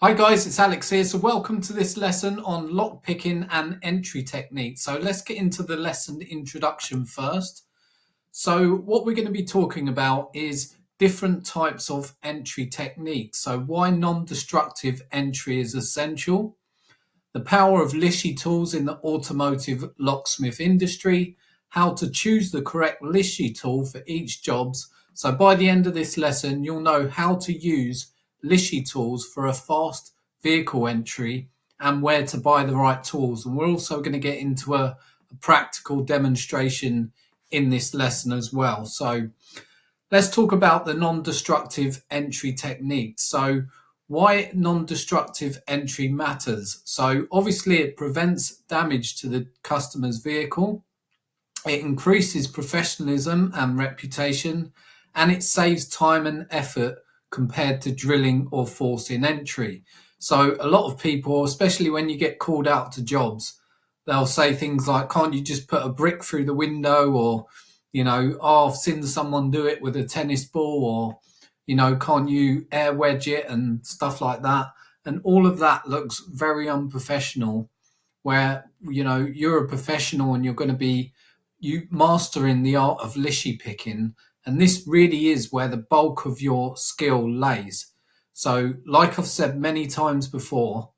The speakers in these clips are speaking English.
Hi guys, it's Alex here. So welcome to this lesson on lock picking and entry techniques. So let's get into the lesson introduction first. So what we're going to be talking about is different types of entry techniques. So why non-destructive entry is essential, the power of Lishi tools in the automotive locksmith industry, how to choose the correct Lishi tool for each jobs. So by the end of this lesson, you'll know how to use Lishi tools for a fast vehicle entry and where to buy the right tools. And we're also going to get into a practical demonstration in this lesson as well. So let's talk about the non-destructive entry technique. So why non-destructive entry matters. So obviously it prevents damage to the customer's vehicle. It increases professionalism and reputation, and it saves time and effort compared to drilling or forcing entry. So a lot of people, especially when you get called out to jobs, they'll say things like, can't you just put a brick through the window? Or, oh, I've seen someone do it with a tennis ball, or, can't you air wedge it and stuff like that? And all of that looks very unprofessional, where, you're a professional and you're going to be mastering the art of Lishi picking. And this really is where the bulk of your skill lays. So like I've said many times before,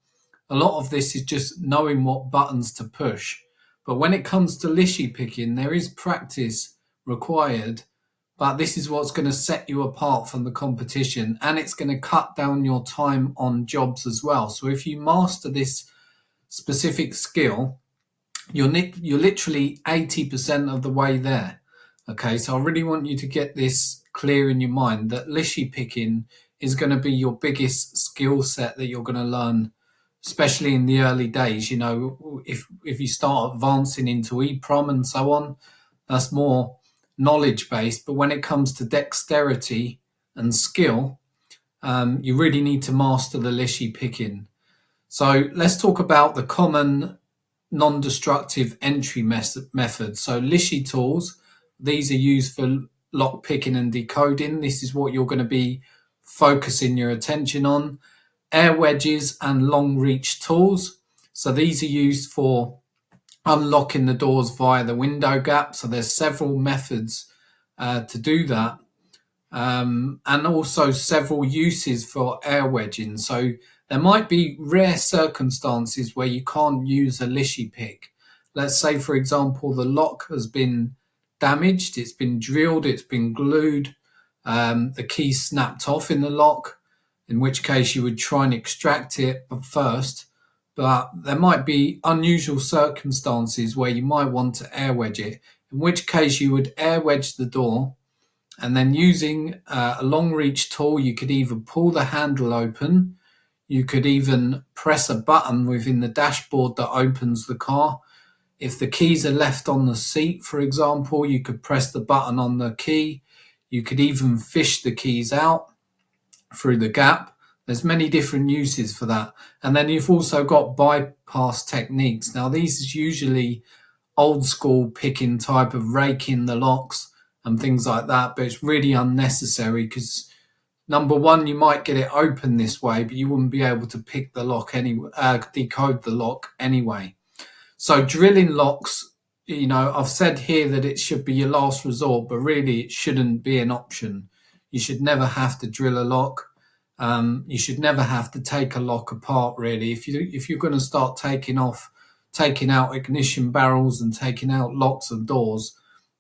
a lot of this is just knowing what buttons to push. But when it comes to Lishi picking, there is practice required, but this is what's going to set you apart from the competition, and it's going to cut down your time on jobs as well. So if you master this specific skill, you're literally 80% of the way there. Okay, so I really want you to get this clear in your mind, that Lishi picking is going to be your biggest skill set that you're going to learn, especially in the early days. If you start advancing into EPROM and so on, that's more knowledge based. But when it comes to dexterity and skill, you really need to master the Lishi picking. So let's talk about the common non-destructive entry method. So Lishi tools, these are used for lock picking and decoding. This is what you're going to be focusing your attention on. Air wedges and long reach tools. So these are used for unlocking the doors via the window gap. So there's several methods to do that. And also several uses for air wedging. So there might be rare circumstances where you can't use a Lishi pick. Let's say, for example, the lock has been damaged, it's been drilled, it's been glued, the key snapped off in the lock, in which case you would try and extract it first. But there might be unusual circumstances where you might want to air wedge it, in which case you would air wedge the door. And then using a long reach tool, you could either pull the handle open, you could even press a button within the dashboard that opens the car. If the keys are left on the seat, for example, you could press the button on the key. You could even fish the keys out through the gap. There's many different uses for that. And then you've also got bypass techniques. Now, these is usually old school picking type of raking the locks and things like that, but it's really unnecessary because number one, you might get it open this way, but you wouldn't be able to pick the lock anyway, decode the lock anyway. So drilling locks, I've said here that it should be your last resort, but really it shouldn't be an option. You should never have to drill a lock. You should never have to take a lock apart, really. If you're going to start taking out ignition barrels and taking out locks and doors,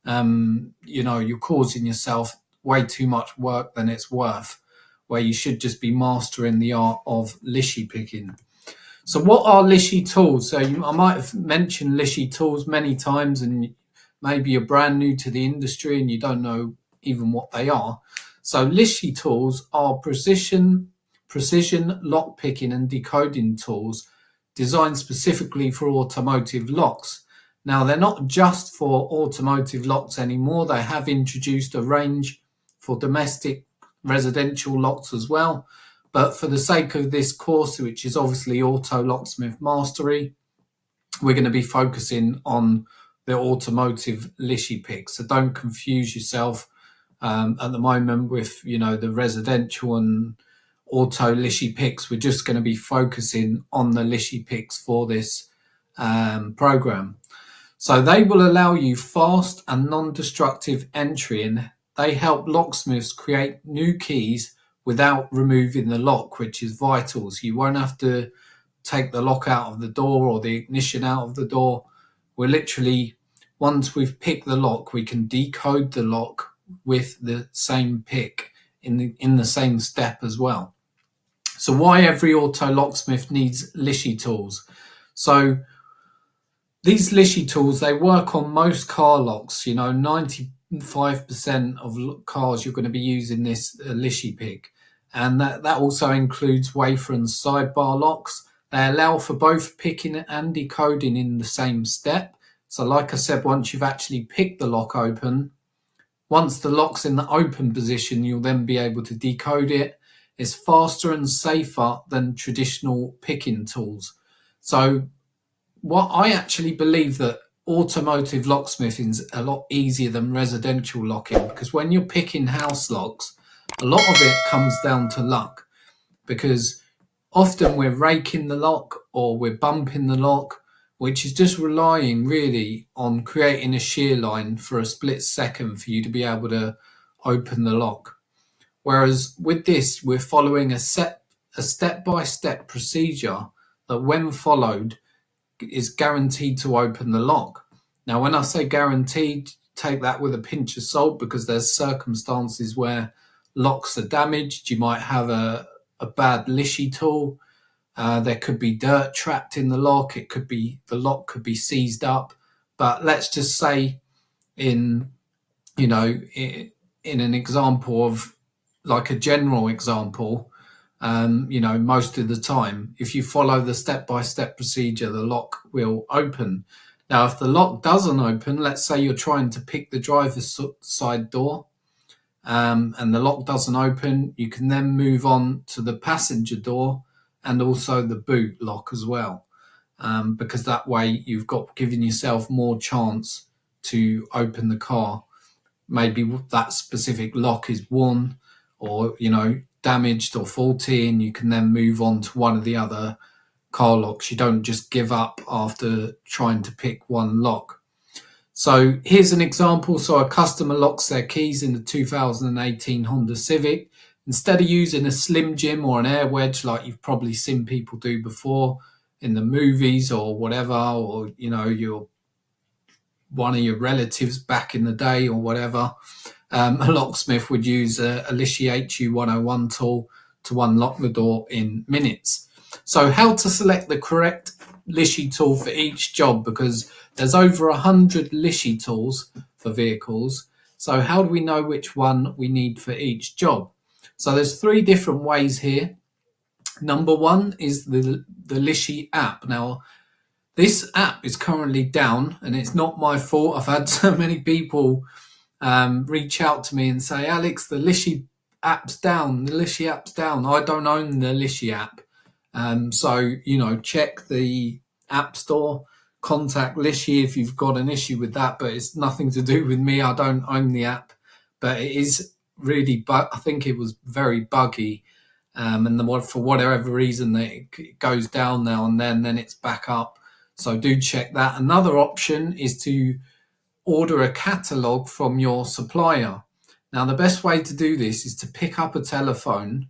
you're causing yourself way too much work than it's worth, where you should just be mastering the art of Lishi picking. So what are Lishi tools? So I might have mentioned Lishi tools many times, and maybe you're brand new to the industry and you don't know even what they are. So Lishi tools are precision lock picking and decoding tools designed specifically for automotive locks. Now, they're not just for automotive locks anymore. They have introduced a range for domestic residential locks as well. But for the sake of this course, which is obviously Auto Locksmith Mastery, we're going to be focusing on the automotive Lishi pick. So don't confuse yourself at the moment with, the residential and auto Lishi picks. We're just going to be focusing on the Lishi picks for this program. So they will allow you fast and non-destructive entry, and they help locksmiths create new keys without removing the lock, which is vital. So you won't have to take the lock out of the door or the ignition out of the door. We're literally, once we've picked the lock, we can decode the lock with the same pick in the same step as well. So why every auto locksmith needs Lishi tools? So these Lishi tools, they work on most car locks. 95% of cars you're going to be using this Lishi pick. And that also includes wafer and sidebar locks. They allow for both picking and decoding in the same step. So like I said, once you've actually picked the lock open, once the lock's in the open position, you'll then be able to decode it. It's faster and safer than traditional picking tools. So what I actually believe that automotive locksmithing is a lot easier than residential locking, because when you're picking house locks, a lot of it comes down to luck, because often we're raking the lock or we're bumping the lock, which is just relying really on creating a shear line for a split second for you to be able to open the lock. Whereas with this, we're following a step-by-step procedure that, when followed, is guaranteed to open the lock. Now, when I say guaranteed, take that with a pinch of salt, because there's circumstances where locks are damaged. You might have a bad Lishi tool. There could be dirt trapped in the lock. The lock could be seized up. But let's just say in an example of, like a general example, most of the time, if you follow the step-by-step procedure, the lock will open. Now, if the lock doesn't open, let's say you're trying to pick the driver's side door, and the lock doesn't open, you can then move on to the passenger door and also the boot lock as well, because that way you've given yourself more chance to open the car. Maybe that specific lock is worn or damaged or faulty, and you can then move on to one of the other car locks. You don't just give up after trying to pick one lock. So here's an example. So a customer locks their keys in the 2018 Honda Civic. Instead of using a Slim Jim or an air wedge like you've probably seen people do before in the movies or whatever, or one of your relatives back in the day or whatever, a locksmith would use a Lishi HU101 tool to unlock the door in minutes. So how to select the correct Lishi tool for each job, because there's over 100 Lishi tools for vehicles. So how do we know which one we need for each job? So there's 3 different ways here. Number 1 is the Lishi app. Now, this app is currently down, and it's not my fault. I've had so many people reach out to me and say, Alex, the Lishi app's down. The Lishi app's down. I don't own the Lishi app. So, check the app store, contact Lishi if you've got an issue with that, but it's nothing to do with me. I don't own the app, but it is really, I think it was very buggy. And for whatever reason, it goes down now and then it's back up. So do check that. Another option is to order a catalog from your supplier. Now, the best way to do this is to pick up a telephone.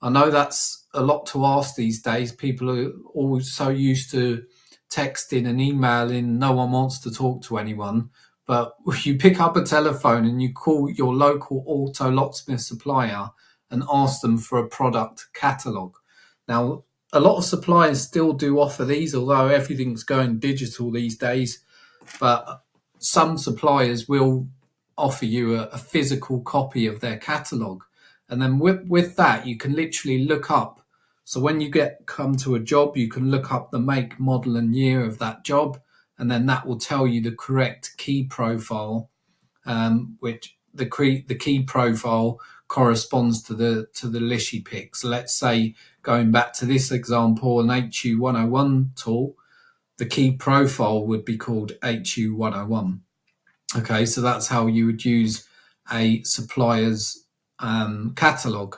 I know that's a lot to ask these days. People are always so used to texting and emailing. No one wants to talk to anyone. But you pick up a telephone and you call your local auto locksmith supplier and ask them for a product catalog. Now, a lot of suppliers still do offer these, although everything's going digital these days. But some suppliers will offer you a physical copy of their catalog. And then with that, you can literally look up. So when you come to a job, you can look up the make, model, and year of that job. And then that will tell you the correct key profile, which the key profile corresponds to the Lishi pick. So let's say, going back to this example, an HU101 tool, the key profile would be called HU101. Okay, so that's how you would use a supplier's catalog.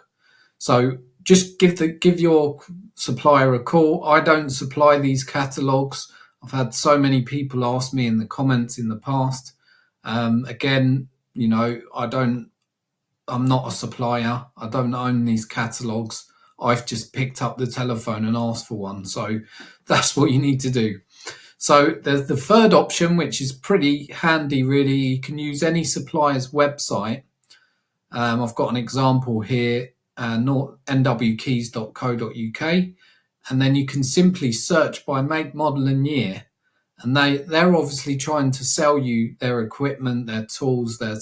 So just give your supplier a call. I don't supply these catalogs. I've had so many people ask me in the comments in the past. Again, I'm not a supplier. I don't own these catalogs. I've just picked up the telephone and asked for one. So that's what you need to do. So there's the third option, which is pretty handy, really. You can use any supplier's website. I've got an example here, 𝐓𝐇𝐈𝐒𝐃𝐄.co.uk, and then you can simply search by make, model and year. And they're obviously trying to sell you their equipment, their tools, their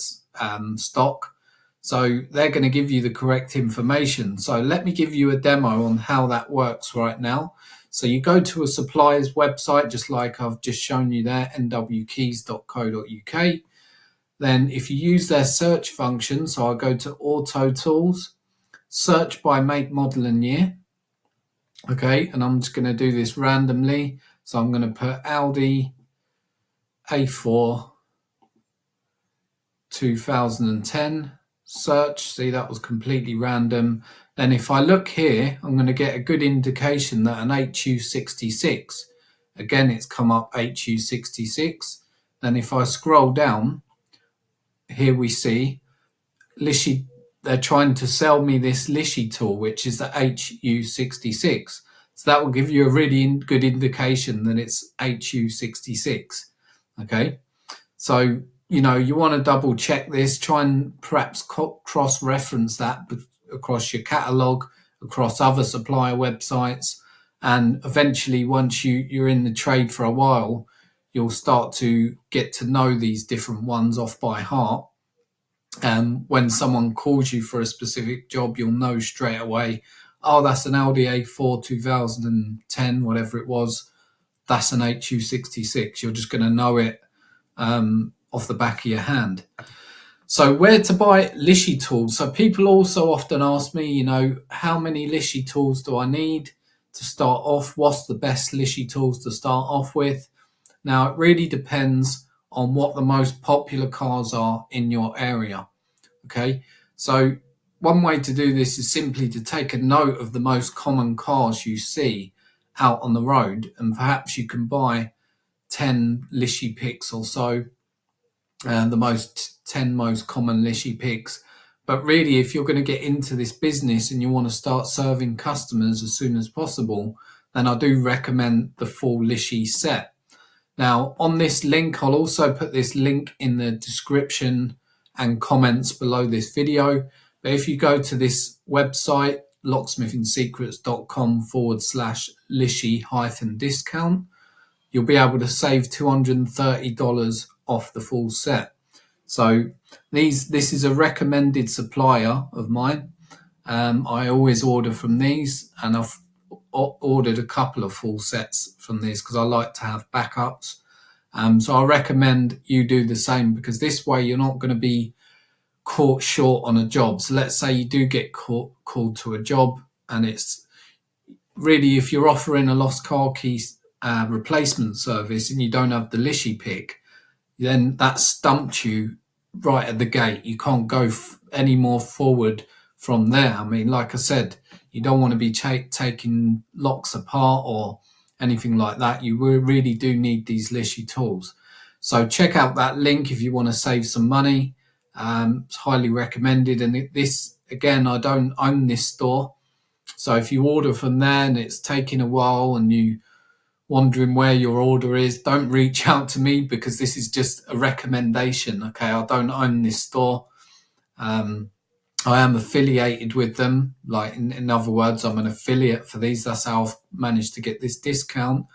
stock. So they're going to give you the correct information. So let me give you a demo on how that works right now. So you go to a supplier's website, just like I've just shown you there, 𝐓𝐇𝐈𝐒𝐃𝐄.co.uk. Then if you use their search function, so I'll go to Auto Tools, search by make, model and year. Okay, and I'm just going to do this randomly. So I'm going to put Audi A4 2010, search. See, that was completely random. Then if I look here, I'm going to get a good indication that an 𝐄𝐏𝐈𝐒66, again, it's come up 𝐄𝐏𝐶66. Then if I scroll down, here we see Lishi. They're trying to sell me this Lishi tool, which is the 𝐄𝐏66. So that will give you a really good indication that it's 𝐄𝐏66. Okay, so you want to double check this, try and perhaps cross-reference that across your catalogue, across other supplier websites, and eventually once you're in the trade for a while, you'll start to get to know these different ones off by heart. And when someone calls you for a specific job, you'll know straight away, oh, that's an Audi A4 2010, whatever it was, that's an 𝐄𝐏66. You're just going to know it off the back of your hand. So where to buy Lishi tools? So people also often ask me, how many Lishi tools do I need to start off? What's the best Lishi tools to start off with? Now, it really depends on what the most popular cars are in your area. Okay, so one way to do this is simply to take a note of the most common cars you see out on the road, and perhaps you can buy 10 Lishi picks or so, the 10 most common Lishi picks. But really, if you're going to get into this business and you want to start serving customers as soon as possible, then I do recommend the full Lishi set. Now, on this link, I'll also put this link in the description and comments below this video. But if you go to this website, locksmithingsecrets.com/Lishi-discount, you'll be able to save $230 off the full set. So this is a recommended supplier of mine. I always order from these, and I've ordered a couple of full sets from these because I like to have backups. So I recommend you do the same, because this way you're not going to be caught short on a job. So let's say you do get called to a job, and it's really, if you're offering a lost car key replacement service and you don't have the Lishi pick, then that stumped you right at the gate. You can't go any more forward from there. I mean, like I said, you don't want to be taking locks apart or anything like that. You really do need these Lishi tools. So check out that link if you want to save some money. It's highly recommended. And this, again, I don't own this store. So if you order from there and it's taking a while and you wondering where your order is, don't reach out to me, because this is just a recommendation. Okay, I don't own this store. I am affiliated with them. Like in other words, I'm an affiliate for these. That's how I've managed to get this discount.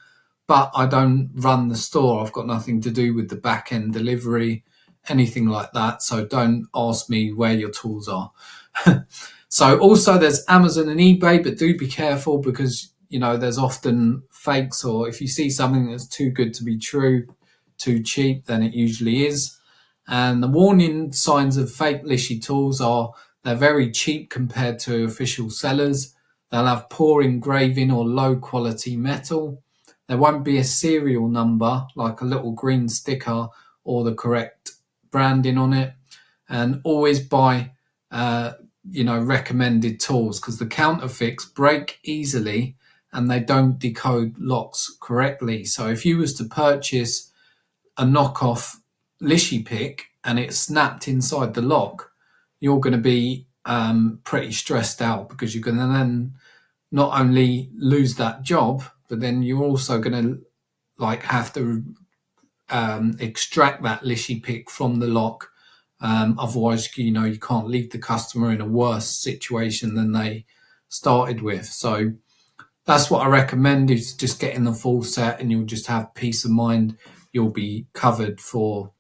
But I don't run the store. I've got nothing to do with the back end delivery, anything like that. So don't ask me where your tools are. So also there's Amazon and eBay, but do be careful, because there's often fakes, or if you see something that's too good to be true, too cheap, then it usually is. And the warning signs of fake Lishi tools are they're very cheap compared to official sellers. They'll have poor engraving or low quality metal. There won't be a serial number, like a little green sticker, or the correct branding on it. And always buy recommended tools, because the counterfeits break easily and they don't decode locks correctly. So if you was to purchase a knockoff Lishi pick and it snapped inside the lock, you're going to be pretty stressed out, because you're going to then not only lose that job, but then you're also going to have to extract that Lishi pick from the lock. Otherwise, you can't leave the customer in a worse situation than they started with. So that's what I recommend, is just getting the full set, and you'll just have peace of mind. You'll be covered for,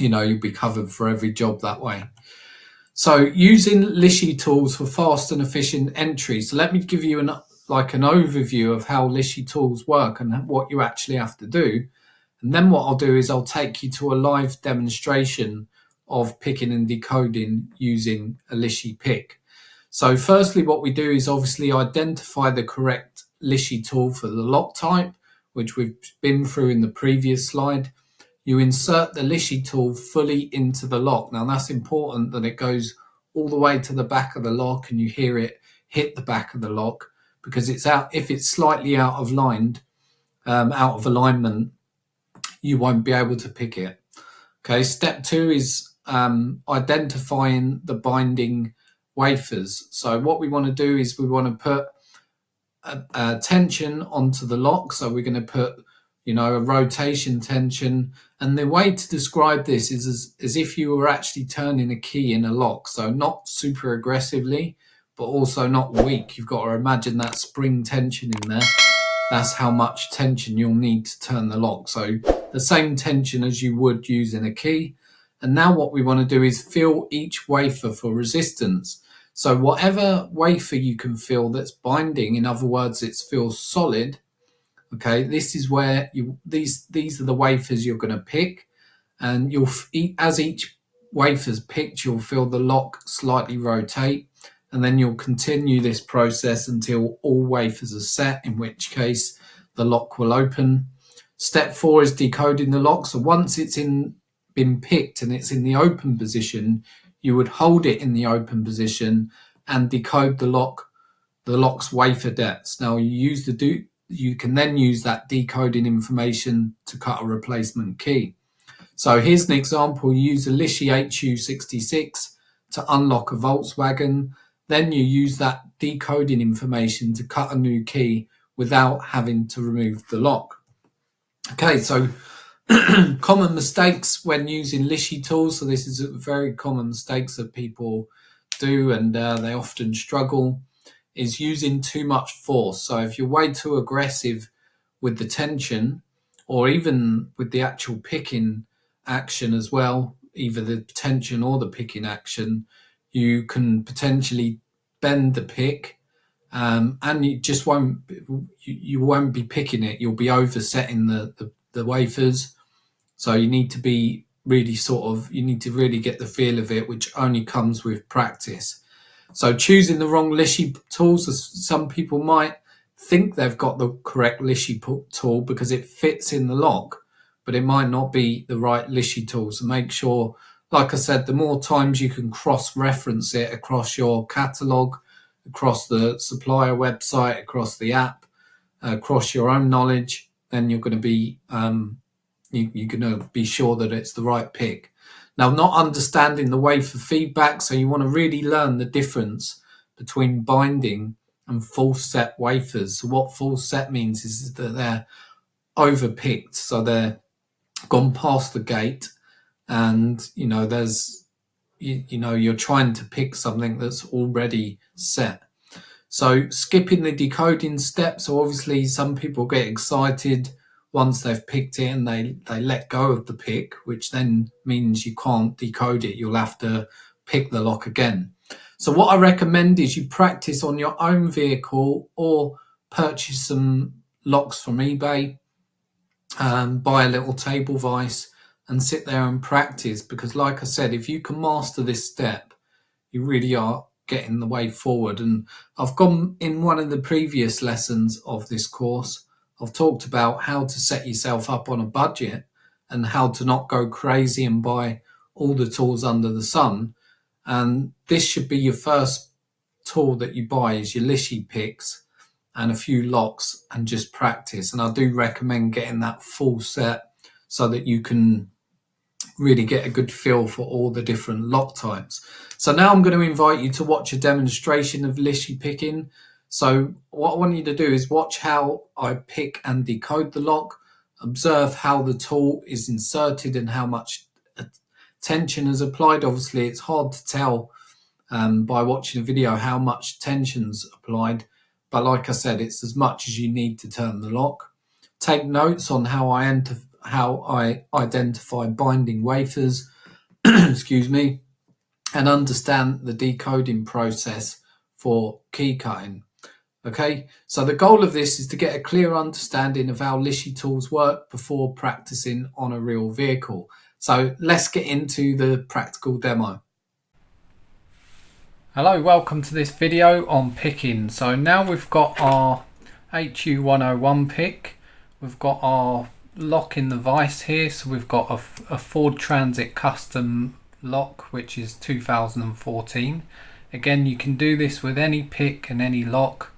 every job that way. So using Lishi tools for fast and efficient entry. So let me give you an overview of how Lishi tools work and what you actually have to do. And then what I'll do is I'll take you to a live demonstration of picking and decoding using a Lishi pick. So firstly, what we do is obviously identify the correct Lishi tool for the lock type, which we've been through in the previous slide. You insert the Lishi tool fully into the lock. Now that's important, that it goes all the way to the back of the lock and you hear it hit the back of the lock, because if it's slightly out of alignment, you won't be able to pick it. Okay, step 2 is identifying the binding wafers. So what we want to do is we want to put a tension onto the lock. So we're going to put a rotation tension, and the way to describe this is as if you were actually turning a key in a lock. So not super aggressively, but also not weak. You've got to imagine that spring tension in there. That's how much tension you'll need to turn the lock. So the same tension as you would using a key. And now what we want to do is feel each wafer for resistance. So whatever wafer you can feel that's binding, in other words, it feels solid. Okay, this is where these are the wafers you're going to pick, and as each wafer's picked, you'll feel the lock slightly rotate, and then you'll continue this process until all wafers are set, in which case the lock will open. Step 4 is decoding the lock. So once it's been picked and it's in the open position, you would hold it in the open position and decode the lock's wafer depths. Now you can then use that decoding information to cut a replacement key. So here's an example. You use a Lishi 𝐓𝐄_66 to unlock a Volkswagen. Then you use that decoding information to cut a new key without having to remove the lock. Okay, so common mistakes when using Lishi tools. So this is a very common mistakes that people do, and they often struggle, is using too much force. So if you're way too aggressive with the tension, or even with the actual picking action as well, either the tension or the picking action, you can potentially bend the pick, and you just won't be picking it. You'll be oversetting the wafers. So you need to be really really get the feel of it, which only comes with practice. So choosing the wrong Lishi tools, some people might think they've got the correct Lishi tool because it fits in the lock, but it might not be the right Lishi tool. So make sure, like I said, the more times you can cross-reference it across your catalog, across the supplier website, across the app, across your own knowledge, then you're going to be you're going to be sure that it's the right pick. Now, not understanding the wafer feedback, so you want to really learn the difference between binding and full set wafers. So what full set means is that they're overpicked, so they're gone past the gate, and you're trying to pick something that's already set. So skipping the decoding step. So obviously some people get excited once they've picked it and they let go of the pick, which then means you can't decode it. You'll have to pick the lock again. So what I recommend is you practice on your own vehicle, or purchase some locks from eBay, buy a little table vise and sit there and practice, because like I said, if you can master this step, you really are getting the way forward. And I've gone in one of the previous lessons of this course, I've talked about how to set yourself up on a budget and how to not go crazy and buy all the tools under the sun. And this should be your first tool that you buy, is your Lishi picks and a few locks, and just practice. And I do recommend getting that full set so that you can really get a good feel for all the different lock types. So now I'm going to invite you to watch a demonstration of Lishi picking. So what I want you to do is watch how I pick and decode the lock, observe how the tool is inserted and how much tension is applied. Obviously it's hard to tell by watching a video how much tension's applied, but like I said, it's as much as you need to turn the lock. Take notes on how I identify binding wafers, excuse me, and understand the decoding process for key cutting. Okay, so the goal of this is to get a clear understanding of how Lishi tools work before practicing on a real vehicle. So let's get into the practical demo. Hello, welcome to this video on picking. So now we've got our 𝐓𝐿101 pick, we've got our lock in the vise here, so we've got a Ford Transit custom lock which is 2014. Again, you can do this with any pick and any lock.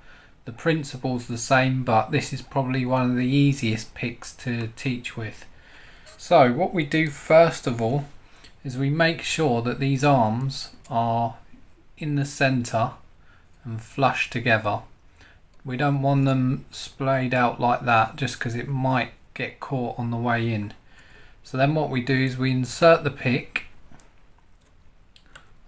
The principle's the same, but this is probably one of the easiest picks to teach with. So what we do first of all is we make sure that these arms are in the center and flush together. We don't want them splayed out like that, just because it might get caught on the way in. So then what we do is we insert the pick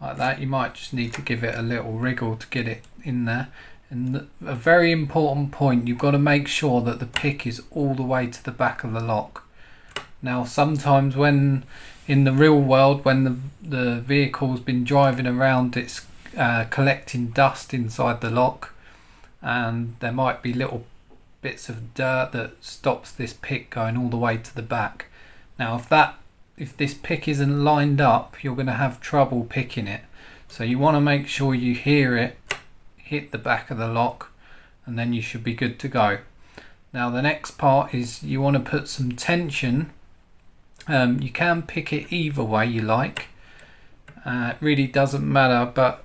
like that. You might just need to give it a little wriggle to get it in there. And a very important point, you've got to make sure that the pick is all the way to the back of the lock. Now sometimes when in the real world, when the vehicle's been driving around, it's collecting dust inside the lock, and there might be little bits of dirt that stops this pick going all the way to the back. Now if this pick isn't lined up, you're going to have trouble picking it. So you want to make sure you hear it hit the back of the lock, and then you should be good to go. Now the next part is you want to put some tension. You can pick it either way you like. It really doesn't matter, but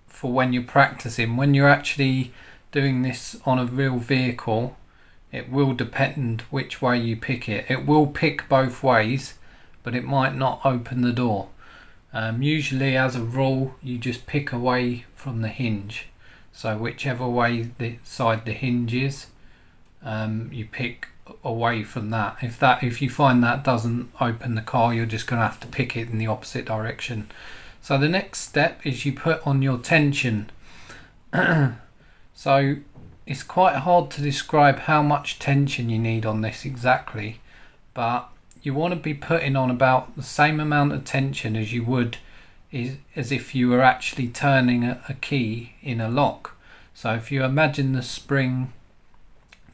for when you're practicing, when you're actually doing this on a real vehicle, it will depend which way you pick it. It will pick both ways, but it might not open the door. Usually as a rule you just pick away from the hinge, so whichever way the side the hinge is, you pick away from that. If you find that doesn't open the car, you're just going to have to pick it in the opposite direction. So the next step is you put on your tension. So it's quite hard to describe how much tension you need on this exactly, but you want to be putting on about the same amount of tension as you would as if you were actually turning a key in a lock. So if you imagine the spring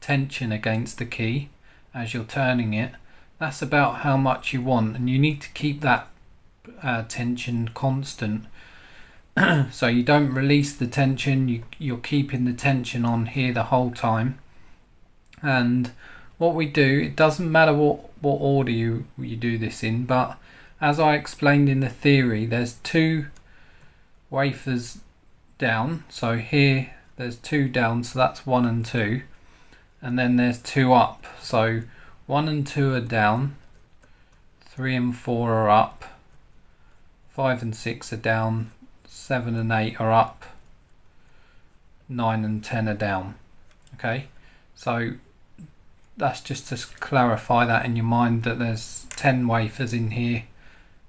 tension against the key as you're turning it, that's about how much you want, and you need to keep that tension constant. So you don't release the tension, you're keeping the tension on here the whole time. And what we do, it doesn't matter what order you do this in, but as I explained in the theory, there's two wafers down. So here there's two down, so that's 1 and 2, and then there's 2 up. So 1 and 2 are down, 3 and 4 are up, 5 and 6 are down, 7 and 8 are up, 9 and 10 are down. Okay, so that's just to clarify that in your mind, that there's 10 wafers in here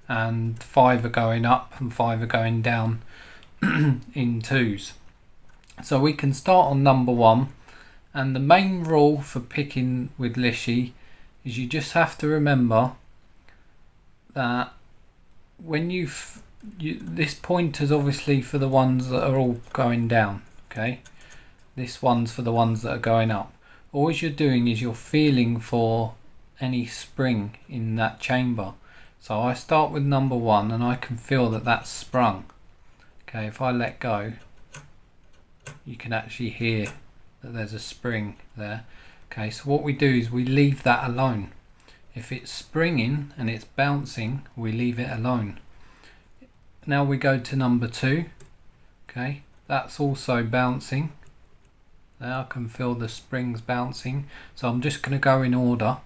and 5 are going up and 5 are going down in 2s. So we can start on number 1, and the main rule for picking with Lishi is you just have to remember that when this pointer's obviously for the ones that are all going down, okay? This one's for the ones that are going up. All you're doing is you're feeling for any spring in that chamber. So I start with number 1 and I can feel that that's sprung. Okay, if I let go, you can actually hear that there's a spring there. Okay, so what we do is we leave that alone. If it's springing and it's bouncing, we leave it alone. now we go to number 2. Okay, that's also bouncing. Now I can feel the springs bouncing. So I'm just going to go in order.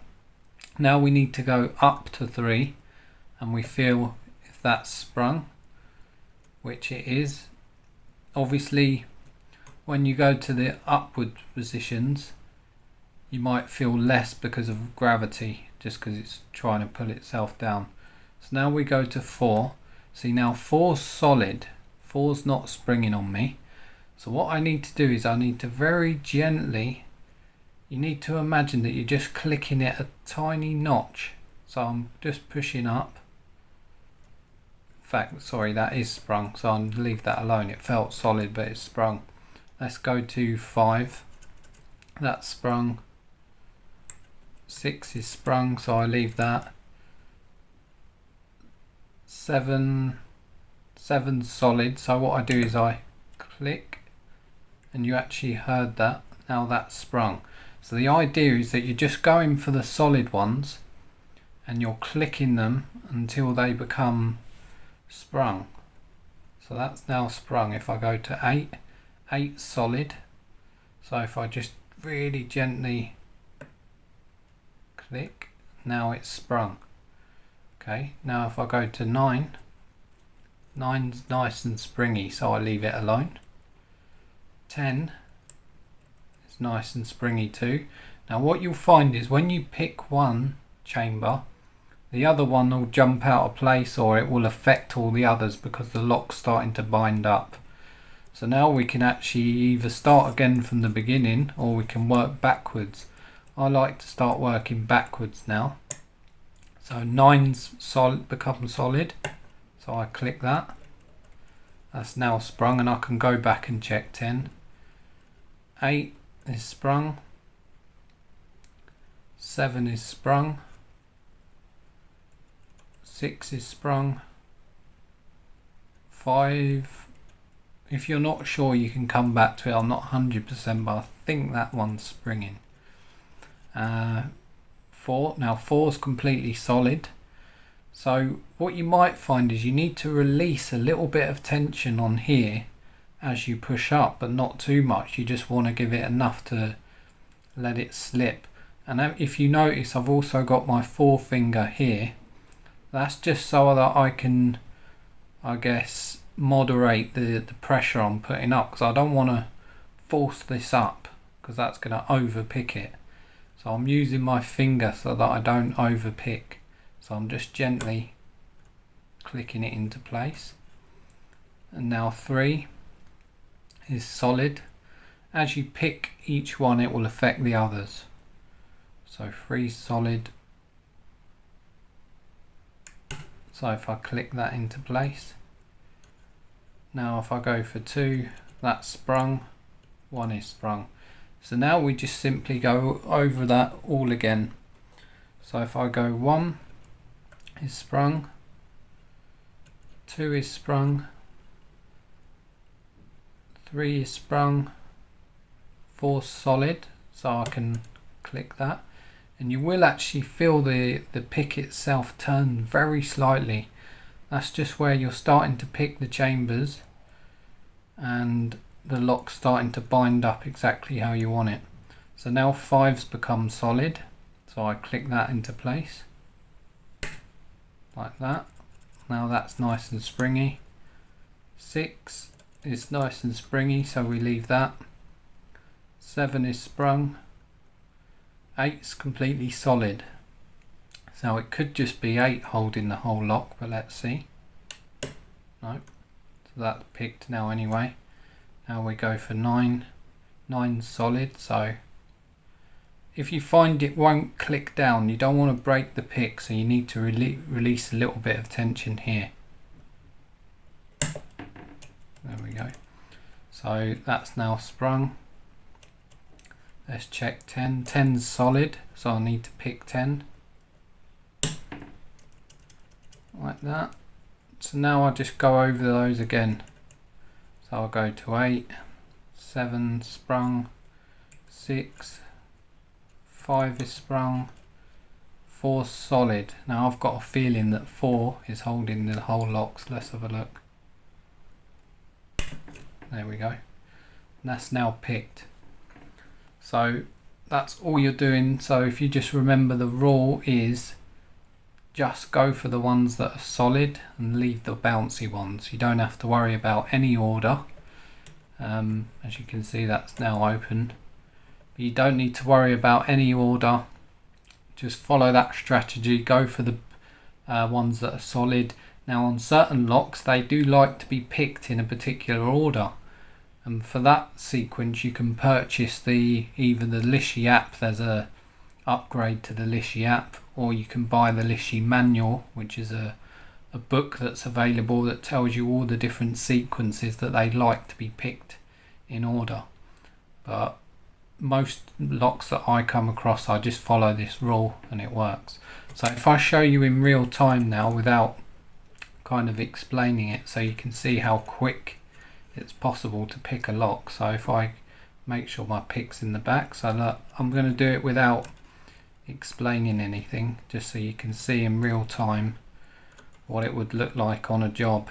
Now we need to go up to 3 and we feel if that's sprung, which it is. Obviously when you go to the upward positions you might feel less because of gravity, just because it's trying to pull itself down. So now we go to 4. See, now 4's solid, 4's not springing on me. So what I need to do is I need to very gently, you need to imagine that you're just clicking it a tiny notch. So I'm just pushing up. In fact, sorry, that is sprung, so I'll leave that alone. It felt solid but it's sprung. Let's go to 5. That's sprung. 6 is sprung, so I leave that. 7's solid, so what I do is I click and you actually heard that. Now that's sprung. So the idea is that you're just going for the solid ones and you're clicking them until they become sprung. So that's now sprung. If I go to 8, 8's solid. So if I just really gently click, now it's sprung. Okay, now if I go to 9, 9's nice and springy, so I leave it alone. 10 is nice and springy too. Now what you'll find is when you pick one chamber, the other one will jump out of place or it will affect all the others because the lock's starting to bind up. So now we can actually either start again from the beginning or we can work backwards. I like to start working backwards now. So 9's solid, become solid. So I click that. That's now sprung and I can go back and check 10. 8 is sprung. 7 is sprung. 6 is sprung. 5, if you're not sure you can come back to it. I'm not 100% but I think that one's springing. 4, now 4's completely solid. So what you might find is you need to release a little bit of tension on here as you push up, but not too much. You just want to give it enough to let it slip. And if you notice, I've also got my forefinger here. That's just so that I can, I guess, moderate the pressure I'm putting up, because I don't want to force this up because that's going to overpick it. So I'm using my finger so that I don't overpick. So I'm just gently clicking it into place. And now 3 is solid. As you pick each one it will affect the others. So 3 is solid. So if I click that into place. Now if I go for 2, that's sprung. 1 is sprung. So now we just simply go over that all again. So if I go 1 is sprung, 2 is sprung, 3 is sprung, 4 solid, so I can click that. And you will actually feel the pick itself turn very slightly. That's just where you're starting to pick the chambers and the lock's starting to bind up exactly how you want it. So now 5's become solid, so I click that into place like that. Now that's nice and springy. 6 is nice and springy, so we leave that. 7 is sprung. 8's completely solid, so it could just be 8 holding the whole lock, but let's see. No, so that's picked now anyway. Now we go for 9. 9's solid, so if you find it won't click down, you don't want to break the pick, so you need to release a little bit of tension here. There we go. So that's now sprung. Let's check 10. 10's solid, so I need to pick 10. Like that. So now I just go over those again. So I'll go to 8, 7 sprung, 6, 5 is sprung, 4 solid. Now I've got a feeling that 4 is holding the whole lock, so let's have a look. There we go. And that's now picked. So that's all you're doing. So if you just remember, the rule is just go for the ones that are solid and leave the bouncy ones. You don't have to worry about any order. As you can see, that's now open. But you don't need to worry about any order. Just follow that strategy. Go for the ones that are solid. Now on certain locks, they do like to be picked in a particular order. And for that sequence, you can purchase either the Lishi app. There's a upgrade to the Lishi app, or you can buy the Lishi manual, which is a book that's available that tells you all the different sequences that they like to be picked in order. But most locks that I come across, I just follow this rule and it works. So if I show you in real time now without kind of explaining it, so you can see how quick it's possible to pick a lock. So if I make sure my pick's in the back, so look, I'm going to do it without explaining anything, just so you can see in real time what it would look like on a job.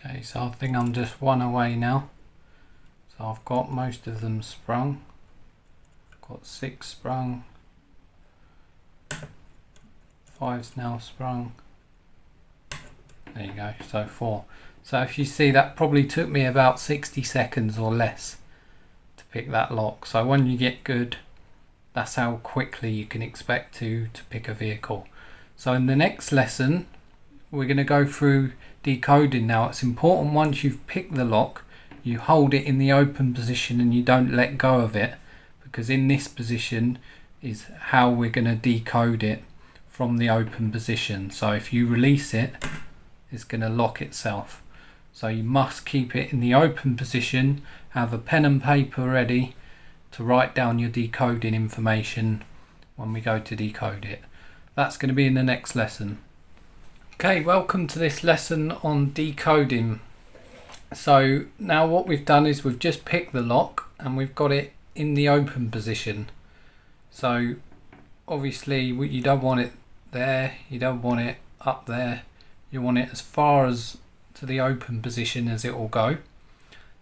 Okay, so I think I'm just one away now. So I've got most of them sprung. Got 6 sprung. 5's now sprung. There you go, so 4. So if you see, that probably took me about 60 seconds or less to pick that lock. So when you get good, that's how quickly you can expect to pick a vehicle. So in the next lesson, we're going to go through decoding. Now it's important, once you've picked the lock, you hold it in the open position and you don't let go of it, because in this position is how we're going to decode it from the open position. So if you release it, it's going to lock itself. So you must keep it in the open position, have a pen and paper ready to write down your decoding information when we go to decode it. That's going to be in the next lesson. Okay, welcome to this lesson on decoding. So now what we've done is we've just picked the lock and we've got it in the open position. So obviously you don't want it there, you don't want it up there, you want it as far as to the open position as it will go.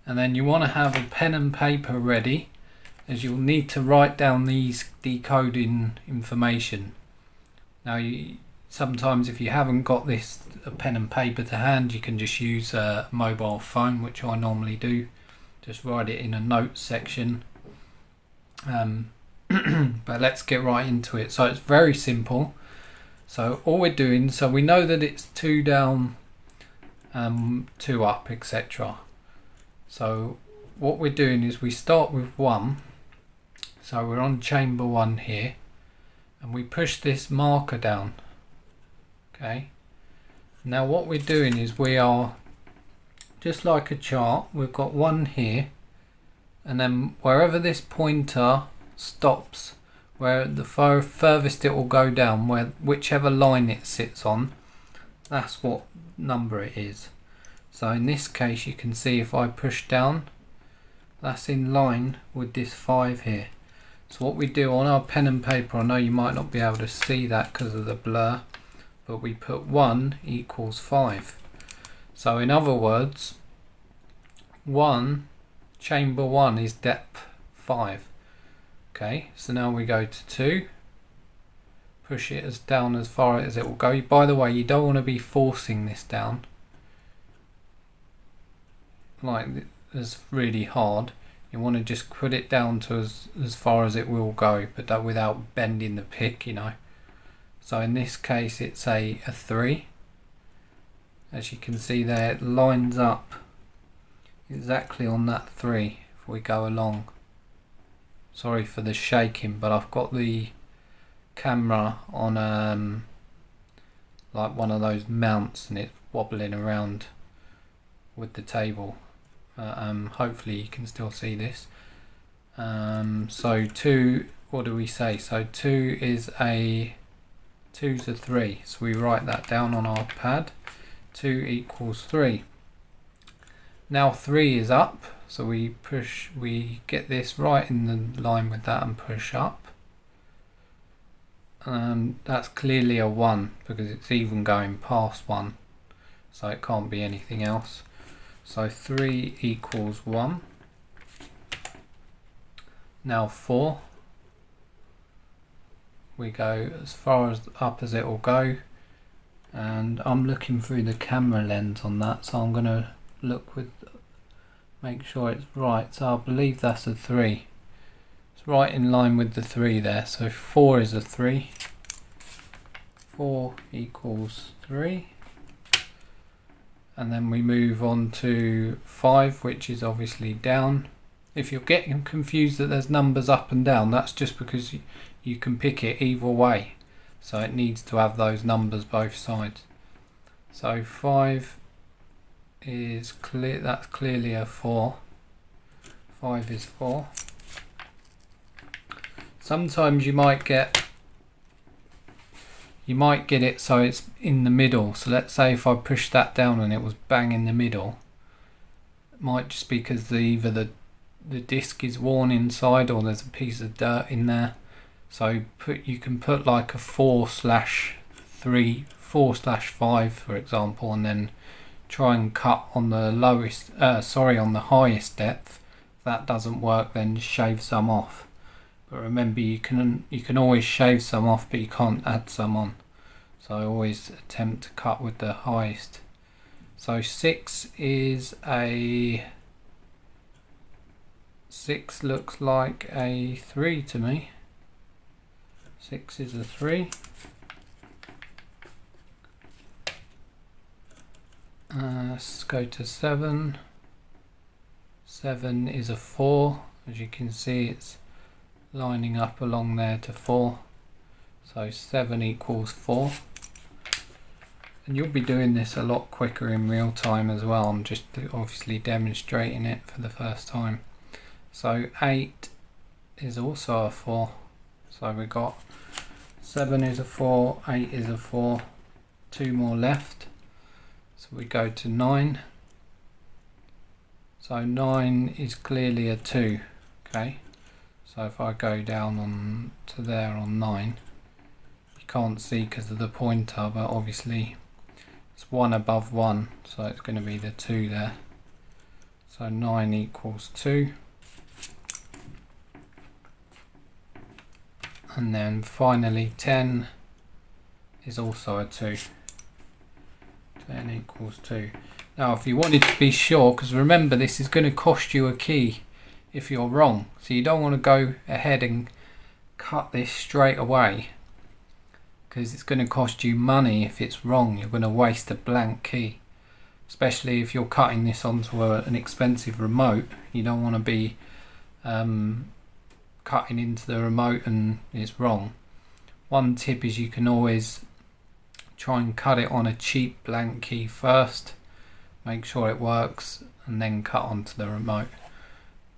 And then you want to have a pen and paper ready, as you'll need to write down these decoding information. Now sometimes if you haven't got a pen and paper to hand, you can just use a mobile phone, which I normally do. Just write it in a notes section. But let's get right into it. So it's very simple. So all we're doing, so we know that it's 2 down, 2 up, etc. So what we're doing is we start with 1. So we're on chamber 1 here, and we push this marker down. Okay, now what we're doing is we are, just like a chart, we've got 1 here, and then wherever this pointer stops, where the furthest it will go down, whichever line it sits on, that's what number it is. So in this case you can see if I push down, that's in line with this 5 here. So what we do on our pen and paper, I know you might not be able to see that because of the blur, but we put 1 equals 5. So in other words, chamber 1 is depth 5. Okay, so now we go to 2, push it down as far as it will go. By the way, you don't want to be forcing this down, like as really hard. You want to just put it down to as far as it will go, but that without bending the pick, you know. So in this case it's a 3. As you can see there, it lines up exactly on that 3 if we go along. Sorry for the shaking, but I've got the camera on like one of those mounts and it's wobbling around with the table. Hopefully you can still see this. So 2, what do we say? So 2's a 3. So we write that down on our pad. 2 equals 3. Now 3 is up, so we get this right in the line with that and push up. That's clearly a 1 because it's even going past 1, so it can't be anything else. So 3 equals 1. Now 4. We go as far as up as it will go, and I'm looking through the camera lens on that, so I'm going to look with, make sure it's right. So I believe that's a 3. It's right in line with the 3 there. So 4 is a 3. 4 equals 3. And then we move on to 5, which is obviously down. If you're getting confused that there's numbers up and down, that's just because you can pick it either way. So it needs to have those numbers both sides. So 5 is clear, that's clearly a 4. 5 is 4. Sometimes you might get it so it's in the middle. So let's say if I push that down and it was bang in the middle, it might just be because either the disc is worn inside or there's a piece of dirt in there. So you can put like a 4/3, 4/5 for example, and then try and cut on the lowest, on the highest depth. If that doesn't work, then shave some off. But remember, you can always shave some off, but you can't add some on. So I always attempt to cut with the highest. So 6 is a 6 looks like a 3 to me. 6 is a 3. Let's go to 7. 7 is a 4. As you can see, it's lining up along there to 4. So 7 equals 4. And you'll be doing this a lot quicker in real time as well. I'm just obviously demonstrating it for the first time. So 8 is also a 4. So we got 7 is a 4, 8 is a 4, 2 more left. So we go to 9. So 9 is clearly a 2. Okay. So if I go down on to there on 9, you can't see because of the pointer, but obviously it's 1 above 1, so it's going to be the 2 there. So 9 equals 2. And then finally 10 is also a 2. 10 equals 2. Now if you wanted to be sure, because remember this is going to cost you a key if you're wrong, so you don't want to go ahead and cut this straight away because it's going to cost you money if it's wrong. You're going to waste a blank key, especially if you're cutting this onto an expensive remote. You don't want to be cutting into the remote and it's wrong. One tip is you can always try and cut it on a cheap blank key first, make sure it works, and then cut onto the remote.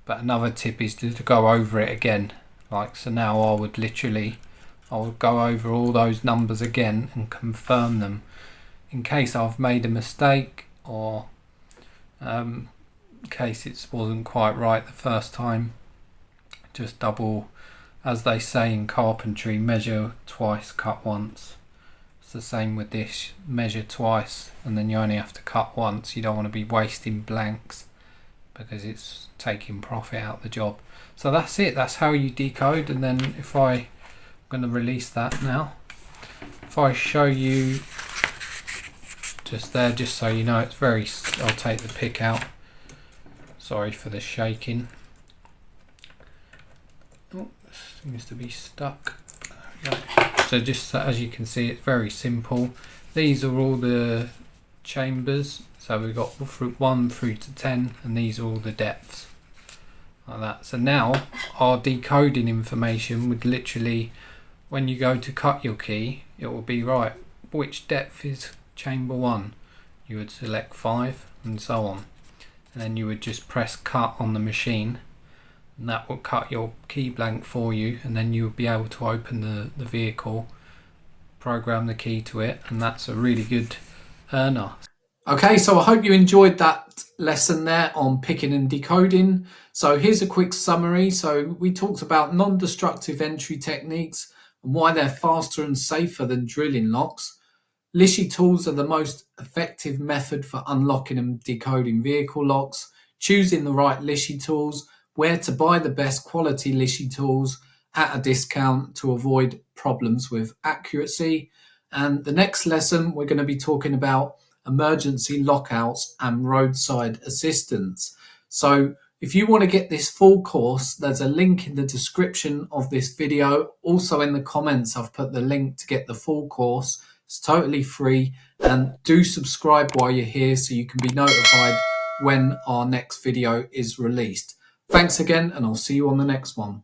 But another tip is to go over it again. Like so now I would go over all those numbers again and confirm them in case I've made a mistake or in case it wasn't quite right the first time. Just double, as they say in carpentry, measure twice, cut once. It's the same with this, measure twice and then you only have to cut once. You don't want to be wasting blanks because it's taking profit out the job. So that's it, that's how you decode. And then if I'm going to release that now, if I show you just there, just so you know, it's very, I'll take the pick out, Sorry for the shaking. Oh, seems to be stuck. There we go. So just as you can see, it's very simple. These are all the chambers. So we've got 1 through to 10, and these are all the depths. Like that. So now our decoding information would literally, when you go to cut your key, it will be right. Which depth is chamber 1? You would select 5 and so on. And then you would just press cut on the machine, and that will cut your key blank for you, and then you would be able to open the vehicle, program the key to it, and that's a really good earner. Okay, so I hope you enjoyed that lesson there on picking and decoding. So here's a quick summary. So we talked about non-destructive entry techniques and why they're faster and safer than drilling locks. Lishi tools are the most effective method for unlocking and decoding vehicle locks, choosing the right Lishi tools, where to buy the best quality Lishi tools at a discount to avoid problems with accuracy. And the next lesson, we're going to be talking about emergency lockouts and roadside assistance. So if you want to get this full course, there's a link in the description of this video. Also in the comments, I've put the link to get the full course. It's totally free, and do subscribe while you're here so you can be notified when our next video is released. Thanks again, and I'll see you on the next one.